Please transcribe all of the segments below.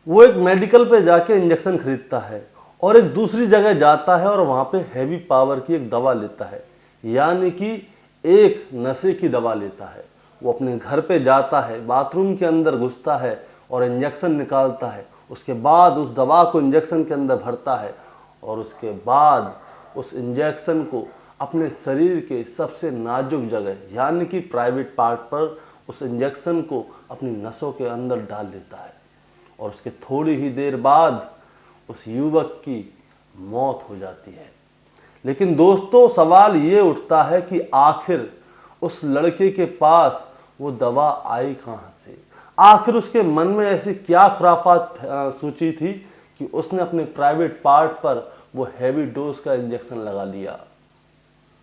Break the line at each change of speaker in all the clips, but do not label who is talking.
वो एक मेडिकल पे जाके इंजेक्शन खरीदता है और एक दूसरी जगह जाता है और वहाँ पे हैवी पावर की एक दवा लेता है, यानी कि एक नशे की दवा लेता है। वो अपने घर पे जाता है, बाथरूम के अंदर घुसता है और इंजेक्शन निकालता है। उसके बाद उस दवा को इंजेक्शन के अंदर भरता है और उसके बाद उस इंजेक्शन को अपने शरीर के सबसे नाजुक जगह यानी कि प्राइवेट पार्ट पर उस इंजेक्शन को अपनी नसों के अंदर डाल लेता है और उसके थोड़ी ही देर बाद उस युवक की मौत हो जाती है। लेकिन दोस्तों, सवाल ये उठता है कि आखिर उस लड़के के पास वो दवा आई कहाँ से? आखिर उसके मन में ऐसी क्या खुराफात सोची थी कि उसने अपने प्राइवेट पार्ट पर वो हैवी डोज का इंजेक्शन लगा लिया।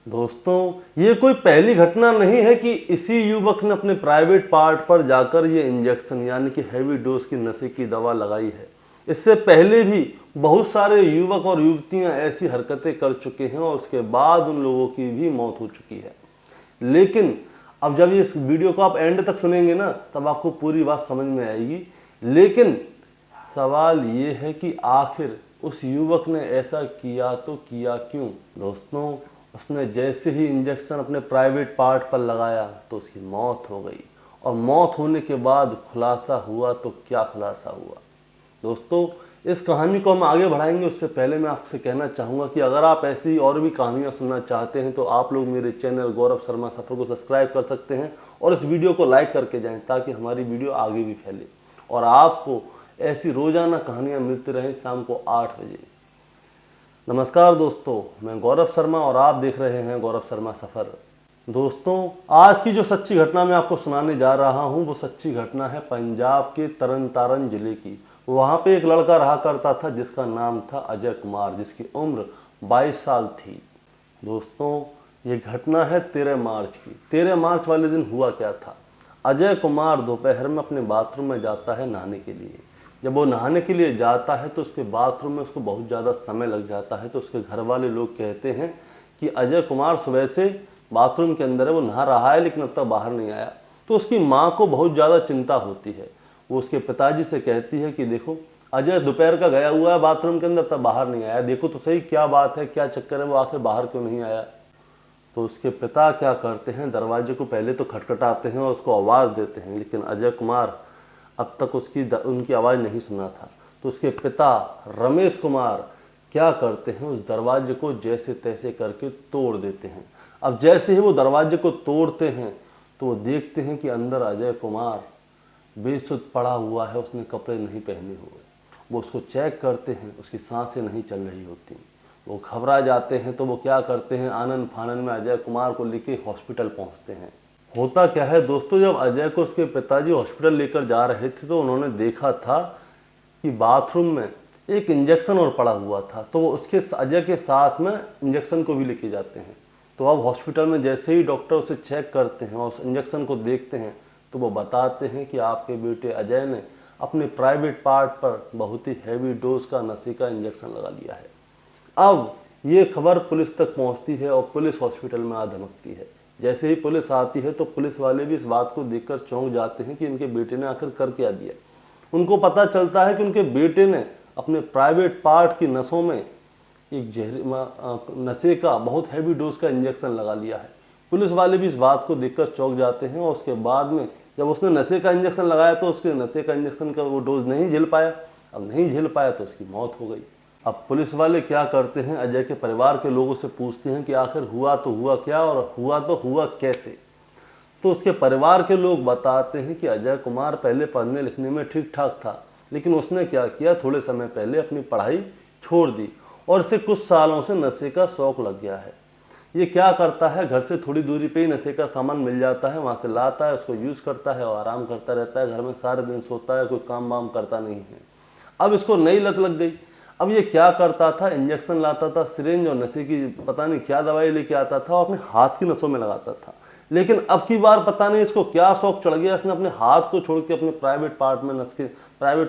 दोस्तों, ये कोई पहली घटना नहीं है कि इसी युवक ने अपने प्राइवेट पार्ट पर जाकर ये इंजेक्शन यानी कि हैवी डोज की नशे की दवा लगाई है। इससे पहले भी बहुत सारे युवक और युवतियां ऐसी हरकतें कर चुके हैं और उसके बाद उन लोगों की भी मौत हो चुकी है। लेकिन अब जब इस वीडियो को आप एंड तक सुनेंगे ना, तब आपको पूरी बात समझ में आएगी। लेकिन सवाल ये है कि आखिर उस युवक ने ऐसा किया तो किया क्यों? दोस्तों, उसने जैसे ही इंजेक्शन अपने प्राइवेट पार्ट पर लगाया तो उसकी मौत हो गई। और मौत होने के बाद खुलासा हुआ तो क्या खुलासा हुआ? दोस्तों, इस कहानी को हम आगे बढ़ाएंगे उससे पहले मैं आपसे कहना चाहूँगा कि अगर आप ऐसी और भी कहानियाँ सुनना चाहते हैं तो आप लोग मेरे चैनल गौरव शर्मा सफ़र को सब्सक्राइब कर सकते हैं और इस वीडियो को लाइक करके जाएं ताकि हमारी वीडियो आगे भी फैले और आपको ऐसी रोज़ाना कहानियाँ मिलती रहें शाम को 8 बजे। नमस्कार दोस्तों, मैं गौरव शर्मा और आप देख रहे हैं गौरव शर्मा सफ़र। दोस्तों, आज की जो सच्ची घटना मैं आपको सुनाने जा रहा हूं वो सच्ची घटना है पंजाब के तरन तारण जिले की। वहां पे एक लड़का रहा करता था जिसका नाम था अजय कुमार, जिसकी उम्र 22 साल थी। दोस्तों, ये घटना है 13 मार्च की। 13 मार्च वाले दिन हुआ क्या था? अजय कुमार दोपहर में अपने बाथरूम में जाता है नहाने के लिए। जब वो नहाने के लिए जाता है तो उसके बाथरूम में उसको बहुत ज़्यादा समय लग जाता है। तो उसके घर वाले लोग कहते हैं कि अजय कुमार सुबह से बाथरूम के अंदर है, वो नहा रहा है लेकिन अब तक बाहर नहीं आया। तो उसकी माँ को बहुत ज़्यादा चिंता होती है। वो उसके पिताजी से कहती है कि देखो, अजय दोपहर का गया हुआ है बाथरूम के अंदर, तब बाहर नहीं आया, देखो तो सही क्या बात है, क्या चक्कर है, वो आखिर बाहर क्यों नहीं आया? तो उसके पिता क्या करते हैं, दरवाजे को पहले तो खटखटाते हैं और उसको आवाज़ देते हैं, लेकिन अजय कुमार अब तक उनकी आवाज़ नहीं सुना था। तो उसके पिता रमेश कुमार क्या करते हैं, उस दरवाजे को जैसे तैसे करके तोड़ देते हैं। अब जैसे ही वो दरवाजे को तोड़ते हैं तो वो देखते हैं कि अंदर अजय कुमार बेसुध पड़ा हुआ है, उसने कपड़े नहीं पहने हुए। वो उसको चेक करते हैं, उसकी सांसें नहीं चल रही होती। वो घबरा जाते हैं तो वो क्या करते हैं, आनन फानन में अजय कुमार को लेके हॉस्पिटल पहुंचते हैं। होता क्या है दोस्तों, जब अजय को उसके पिताजी हॉस्पिटल लेकर जा रहे थे तो उन्होंने देखा था कि बाथरूम में एक इंजेक्शन और पड़ा हुआ था। तो वो उसके अजय के साथ में इंजेक्शन को भी लेके जाते हैं। तो अब हॉस्पिटल में जैसे ही डॉक्टर उसे चेक करते हैं और उस इंजेक्शन को देखते हैं तो वो बताते हैं कि आपके बेटे अजय ने अपने प्राइवेट पार्ट पर बहुत ही हैवी डोज का नशे का इंजेक्शन लगा लिया है। अब ये खबर पुलिस तक पहुंचती है और पुलिस हॉस्पिटल में आ धमकती है। जैसे ही पुलिस आती है तो पुलिस वाले भी इस बात को देखकर चौंक जाते हैं कि इनके बेटे ने आखिर कर क्या दिया। उनको पता चलता है कि उनके बेटे ने अपने प्राइवेट पार्ट की नसों में एक नशे का बहुत हैवी डोज का इंजेक्शन लगा लिया है। पुलिस वाले भी इस बात को देखकर चौंक जाते हैं और उसके बाद में जब उसने नशे का इंजेक्शन लगाया तो उसके नशे का इंजेक्शन का वो डोज नहीं झेल पाया। अब नहीं झेल पाया तो उसकी मौत हो गई। अब पुलिस वाले क्या करते हैं, अजय के परिवार के लोगों से पूछते हैं कि आखिर हुआ तो हुआ क्या और हुआ तो हुआ कैसे। तो उसके परिवार के लोग बताते हैं कि अजय कुमार पहले पढ़ने लिखने में ठीक ठाक था, लेकिन उसने क्या किया, थोड़े समय पहले अपनी पढ़ाई छोड़ दी और इसे कुछ सालों से नशे का शौक लग गया है। ये क्या करता है, घर से थोड़ी दूरी पे ही नशे का सामान मिल जाता है, वहाँ से लाता है, उसको यूज़ करता है और आराम करता रहता है। घर में सारे दिन सोता है, कोई काम वाम करता नहीं है। अब इसको नई लत लग गई। अब ये क्या करता था, इंजेक्शन लाता था, सिरिंज और नशे की पता नहीं क्या दवाई लेके आता था और अपने हाथ की नसों में लगाता था। लेकिन अब की बार पता नहीं इसको क्या शौक चढ़ गया, इसने अपने हाथ को छोड़ के अपने प्राइवेट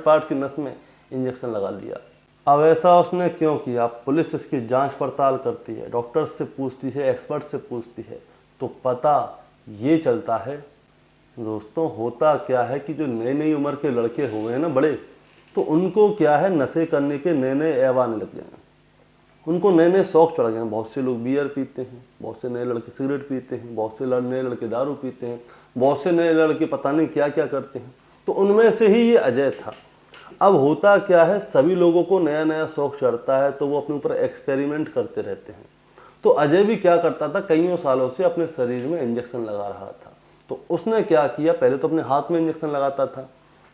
पार्ट की नस में इंजेक्शन लगा लिया। अब ऐसा उसने क्यों किया? पुलिस इसकी जांच पड़ताल करती है, डॉक्टर्स से पूछती है, एक्सपर्ट से पूछती है, तो पता ये चलता है दोस्तों, होता क्या है कि जो नई नई उम्र के लड़के हुए हैं ना बड़े, तो उनको क्या है, नशे करने के नए नए ऐब आने लग जाएंगे, उनको नए नए शौक चढ़ गए हैं। बहुत से लोग बियर पीते हैं, बहुत से नए लड़के सिगरेट पीते हैं, बहुत से नए लड़के दारू पीते हैं, बहुत से नए लड़के पता नहीं क्या क्या करते हैं। तो उनमें से ही ये अजय था। अब होता क्या है, सभी लोगों को नया नया शौक चढ़ता है तो वो अपने ऊपर एक्सपेरिमेंट करते रहते हैं। तो अजय भी क्या करता था, कईयों सालों से अपने शरीर में इंजेक्शन लगा रहा था। तो उसने क्या किया, पहले तो अपने हाथ में इंजेक्शन लगाता था,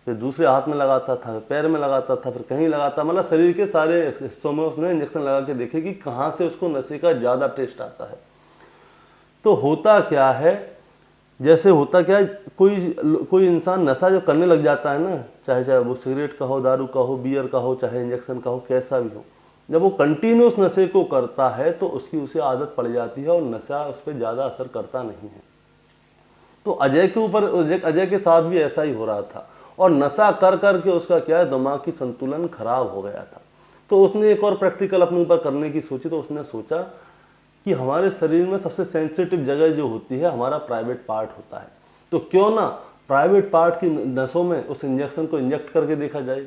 फिर दूसरे हाथ में लगाता था, पैर में लगाता था, फिर कहीं लगाता, मतलब शरीर के सारे हिस्सों में उसने इंजेक्शन लगा के देखे कि कहाँ से उसको नशे का ज़्यादा टेस्ट आता है। तो होता क्या है, जैसे होता क्या है, कोई इंसान नशा जो करने लग जाता है ना, चाहे वो सिगरेट का हो, दारू का हो, बियर का हो, चाहे इंजेक्शन का हो, कैसा भी हो, जब वो कंटिन्यूस नशे को करता है तो उसकी उसे आदत पड़ जाती है और नशा उस पर ज़्यादा असर करता नहीं है। तो अजय के ऊपर, अजय के साथ भी ऐसा ही हो रहा था और नशा कर कर के उसका क्या है, दिमाग की संतुलन खराब हो गया था। तो उसने एक और प्रैक्टिकल अपने ऊपर करने की सोची। तो उसने सोचा कि हमारे शरीर में सबसे सेंसिटिव जगह जो होती है, हमारा प्राइवेट पार्ट होता है, तो क्यों ना प्राइवेट पार्ट की नसों में उस इंजेक्शन को इंजेक्ट करके देखा जाए,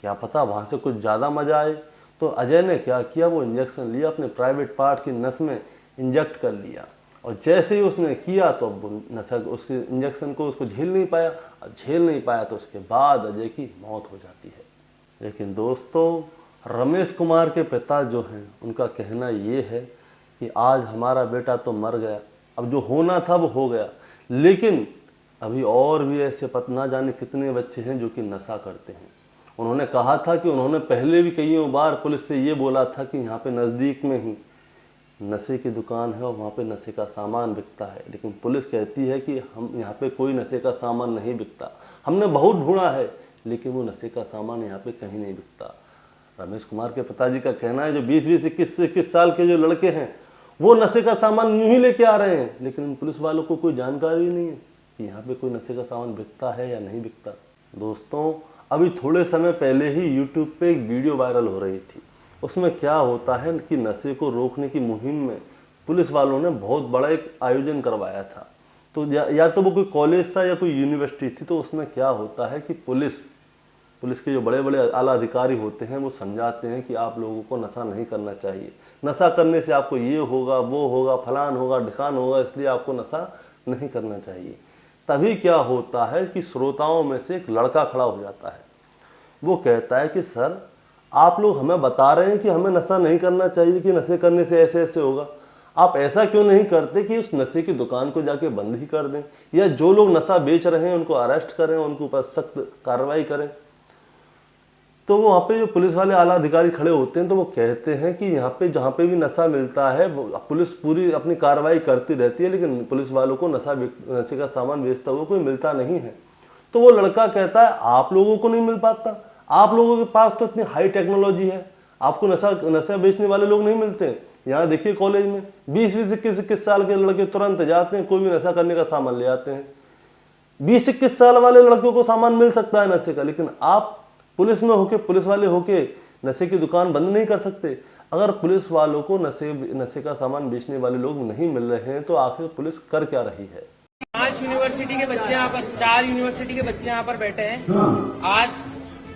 क्या पता वहाँ से कुछ ज़्यादा मज़ा आए। तो अजय ने क्या किया, वो इंजेक्शन लिया, अपने प्राइवेट पार्ट की नस में इंजेक्ट कर लिया और जैसे ही उसने किया तो अब नशा उसके इंजेक्शन को उसको झेल नहीं पाया। अब झेल नहीं पाया तो उसके बाद अजय की मौत हो जाती है। लेकिन दोस्तों, रमेश कुमार के पिता जो हैं, उनका कहना ये है कि आज हमारा बेटा तो मर गया, अब जो होना था वो हो गया, लेकिन अभी और भी ऐसे ना जाने कितने बच्चे हैं जो कि नशा करते हैं। उन्होंने कहा था कि उन्होंने पहले भी कईयों बार पुलिस से ये बोला था कि यहाँ पे नज़दीक में ही नशे की दुकान है और वहाँ पे नशे का सामान बिकता है, लेकिन पुलिस कहती है कि हम यहाँ पे कोई नशे का सामान नहीं बिकता। हमने बहुत ढूंढा है लेकिन वो नशे का सामान यहाँ पे कहीं नहीं बिकता। रमेश कुमार के पिताजी का कहना है जो 20-20, 21 साल के जो लड़के हैं वो नशे का सामान यूं ही लेके आ रहे हैं, लेकिन पुलिस वालों को कोई जानकारी नहीं है कि यहाँ पे कोई नशे का सामान बिकता है या नहीं बिकता। दोस्तों, अभी थोड़े समय पहले ही यूट्यूब पे एक वीडियो वायरल हो रही थी। उसमें क्या होता है कि नशे को रोकने की मुहिम में पुलिस वालों ने बहुत बड़ा एक आयोजन करवाया था। तो या तो वो कोई कॉलेज था या कोई यूनिवर्सिटी थी। तो उसमें क्या होता है कि पुलिस के जो बड़े बड़े आला अधिकारी होते हैं वो समझाते हैं कि आप लोगों को नशा नहीं करना चाहिए, नशा करने से आपको ये होगा, वो होगा, फलान होगा, ढिकान होगा, इसलिए आपको नशा नहीं करना चाहिए। तभी क्या होता है कि श्रोताओं में से एक लड़का खड़ा हो जाता है। वो कहता है कि सर, आप लोग हमें बता रहे हैं कि हमें नशा नहीं करना चाहिए, कि नशे करने से ऐसे ऐसे होगा, आप ऐसा क्यों नहीं करते कि उस नशे की दुकान को जाके बंद ही कर दें, या जो लोग नशा बेच रहे हैं उनको अरेस्ट करें, उनके ऊपर सख्त कार्रवाई करें। तो वो वहाँ पे जो पुलिस वाले आला अधिकारी खड़े होते हैं तो वो कहते हैं कि यहाँ पे जहाँ पे भी नशा मिलता है पुलिस पूरी अपनी कार्रवाई करती रहती है, लेकिन पुलिस वालों को नशे का सामान बेचता हुआ कोई मिलता नहीं है। तो वो लड़का कहता है आप लोगों को नहीं मिल पाता, आप लोगों के पास तो इतनी हाई टेक्नोलॉजी है, आपको नशा बेचने वाले लोग नहीं मिलते। यहाँ देखिए कॉलेज में 20-20, 21-21 साल के लड़के तुरंत जाते हैं, कोई भी नशा करने का सामान ले आते हैं। 20-21 साल वाले लड़कों को सामान मिल सकता है नशे का, लेकिन आप पुलिस में होके, पुलिस वाले होके नशे की दुकान बंद नहीं कर सकते। अगर पुलिस वालों को नशे का सामान बेचने वाले लोग नहीं मिल रहे हैं तो आखिर पुलिस कर क्या रही है।
5 यूनिवर्सिटी के बच्चे यहाँ पर, 4 यूनिवर्सिटी के बच्चे यहाँ पर बैठे हैं। आज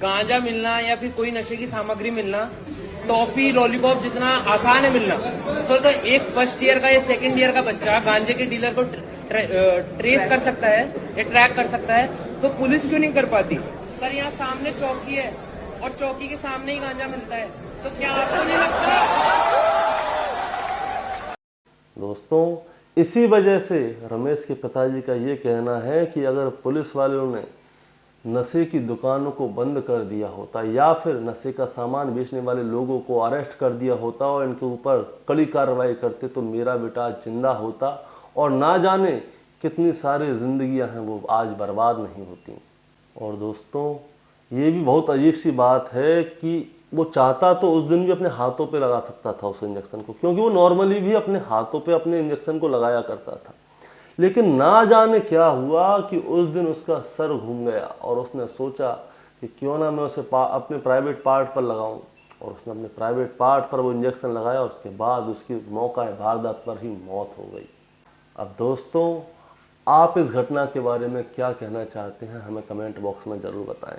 गांजा मिलना या फिर कोई नशे की सामग्री मिलना, टॉफी, लॉलीपॉप जितना आसान है मिलना, तो एक फर्स्ट ईयर का या सेकंड ईयर का बच्चा गांजे के डीलर को ट्रेस कर सकता है या ट्रैक कर सकता है, तो पुलिस क्यों नहीं कर पाती? सर, यहाँ सामने चौकी है और चौकी के सामने ही गांजा मिलता है, तो क्या आपको नहीं लगता?
दोस्तों, इसी वजह से रमेश के पिताजी का ये कहना है कि अगर पुलिस वालों ने नशे की दुकानों को बंद कर दिया होता या फिर नशे का सामान बेचने वाले लोगों को अरेस्ट कर दिया होता और इनके ऊपर कड़ी कार्रवाई करते तो मेरा बेटा आज जिंदा होता और ना जाने कितनी सारी जिंदगियां हैं वो आज बर्बाद नहीं होती। और दोस्तों, ये भी बहुत अजीब सी बात है कि वो चाहता तो उस दिन भी अपने हाथों पे लगा सकता था उस इंजेक्शन को, क्योंकि वो नॉर्मली भी अपने हाथों पे अपने इंजेक्शन को लगाया करता था। लेकिन ना जाने क्या हुआ कि उस दिन उसका सर घूम गया और उसने सोचा कि क्यों ना मैं उसे अपने प्राइवेट पार्ट पर लगाऊं, और उसने अपने प्राइवेट पार्ट पर वो इंजेक्शन लगाया और उसके बाद उसकी मौका वारदात पर ही मौत हो गई। अब दोस्तों, आप इस घटना के बारे में क्या कहना चाहते हैं हमें कमेंट बॉक्स में ज़रूर बताएं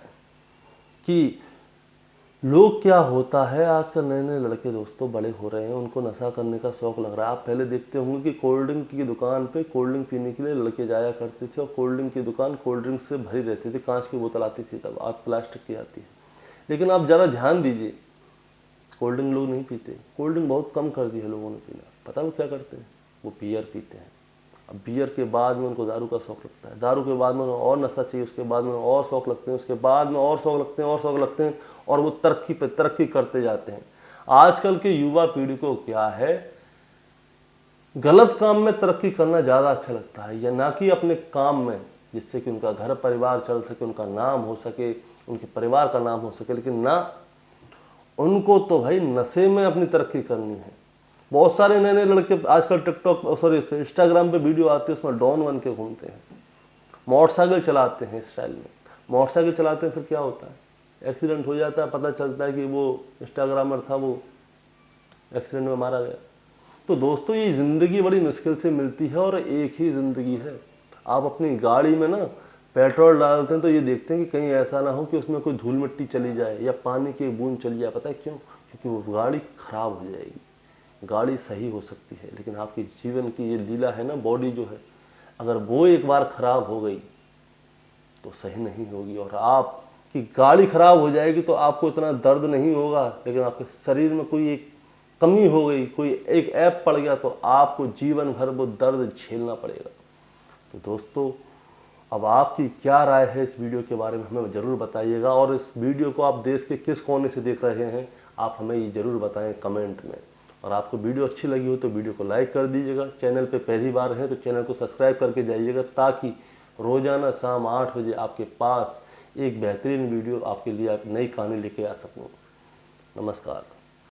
कि लोग क्या होता है, आजकल नए नए लड़के दोस्तों बड़े हो रहे हैं, उनको नशा करने का शौक लग रहा है। आप पहले देखते होंगे कि कोल्ड ड्रिंक की दुकान पे कोल्ड ड्रिंक पीने के लिए लड़के जाया करते थे, और कोल्ड ड्रिंक की दुकान कोल्ड ड्रिंक से भरी रहती थी, कांच की बोतल आती थी, तब आज प्लास्टिक की आती है। लेकिन आप ज़रा ध्यान दीजिए, कोल्ड ड्रिंक लोग नहीं पीते, कोल्ड ड्रिंक बहुत कम कर दी है लोगों ने पीना। पता वो क्या करते हैं, वो बियर पीते हैं। अब बियर के बाद में उनको दारू का शौक लगता है, दारू के बाद में उन्हें और नशा चाहिए, उसके बाद में और शौक लगते हैं, उसके बाद में और शौक लगते हैं, और शौक लगते हैं, और वो तरक्की पे तरक्की करते जाते हैं। आजकल के युवा पीढ़ी को क्या है, गलत काम में तरक्की करना ज़्यादा अच्छा लगता है, या ना कि अपने काम में, जिससे कि उनका घर परिवार चल सके, उनका नाम हो सके, उनके परिवार का नाम हो सके। लेकिन ना, उनको तो भाई नशे में अपनी तरक्की करनी है। बहुत सारे नए नए लड़के आजकल टिकटॉक इंस्टाग्राम पे वीडियो आती है, उसमें डॉन बन के घूमते हैं, मोटरसाइकिल चलाते हैं स्टाइल में। मोटरसाइकिल चलाते हैं, फिर क्या होता है, एक्सीडेंट हो जाता है, पता चलता है कि वो इंस्टाग्रामर था, वो एक्सीडेंट में मारा गया। तो दोस्तों, ये ज़िंदगी बड़ी मुश्किल से मिलती है, और एक ही ज़िंदगी है। आप अपनी गाड़ी में ना पेट्रोल डालते हैं तो ये देखते हैं कि कहीं ऐसा ना हो कि उसमें कोई धूल मिट्टी चली जाए या पानी की बूंद चली जाए। पता है क्यों? क्योंकि वो गाड़ी ख़राब हो जाएगी। गाड़ी सही हो सकती है, लेकिन आपके जीवन की ये लीला है ना, बॉडी जो है, अगर वो एक बार ख़राब हो गई तो सही नहीं होगी। और आपकी गाड़ी ख़राब हो जाएगी तो आपको इतना दर्द नहीं होगा, लेकिन आपके शरीर में कोई एक कमी हो गई, कोई एक ऐप पड़ गया, तो आपको जीवन भर वो दर्द झेलना पड़ेगा। तो दोस्तों, अब आपकी क्या राय है इस वीडियो के बारे में, हमें ज़रूर बताइएगा। और इस वीडियो को आप देश के किस कोने से देख रहे हैं, आप हमें ये ज़रूर बताएं कमेंट में। और आपको वीडियो अच्छी लगी हो तो वीडियो को लाइक कर दीजिएगा। चैनल पे पहली बार हैं तो चैनल को सब्सक्राइब करके जाइएगा, ताकि रोज़ाना शाम 8 बजे आपके पास एक बेहतरीन वीडियो आपके लिए नई कहानी लेके आ सकूँ। नमस्कार।